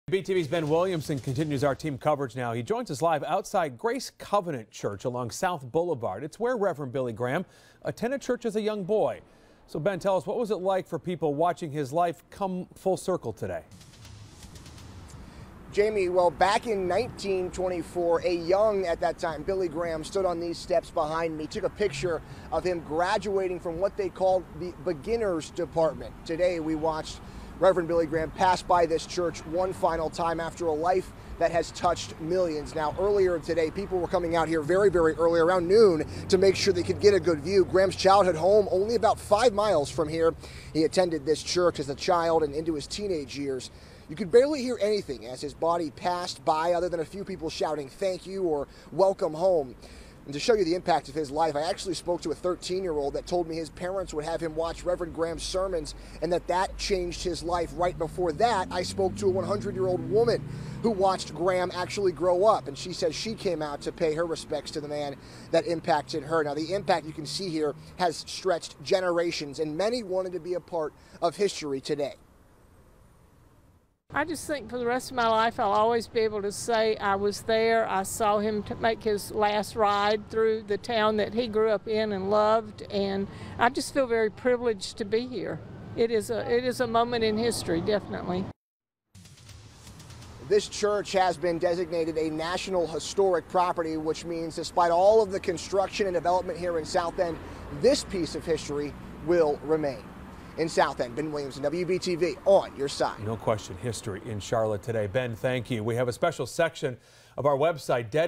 BTV's Ben Williamson continues our team coverage now. He joins us live outside Grace Covenant Church along South Boulevard. It's where Reverend Billy Graham attended church as a young boy. So Ben, tell us, what was it like for people watching his life come full circle today? Jamie, well, back in 1924, a young, at that time, Billy Graham stood on these steps behind me, took a picture of him graduating from what they called the beginners department. Today, we watched Reverend Billy Graham pass by this church one final time after a life that has touched millions. Now, earlier today, people were coming out here very, very early, around noon, to make sure they could get a good view. Graham's childhood home, only about 5 miles from here. He attended this church as a child and into his teenage years. You could barely hear anything as his body passed by, other than a few people shouting thank you or welcome home. And to show you the impact of his life, I actually spoke to a 13-year-old that told me his parents would have him watch Reverend Graham's sermons and that changed his life. Right before that, I spoke to a 100-year-old woman who watched Graham actually grow up, and she says she came out to pay her respects to the man that impacted her. Now, the impact you can see here has stretched generations, and many wanted to be a part of history today. I just think for the rest of my life, I'll always be able to say I was there. I saw him make his last ride through the town that he grew up in and loved, and I just feel very privileged to be here. It is a moment in history, definitely. This church has been designated a National Historic Property, which means despite all of the construction and development here in South Bend, this piece of history will remain. In South Bend, Ben Williamson, WBTV, on your side. No question, history in Charlotte today. Ben, thank you. We have a special section of our website dedicated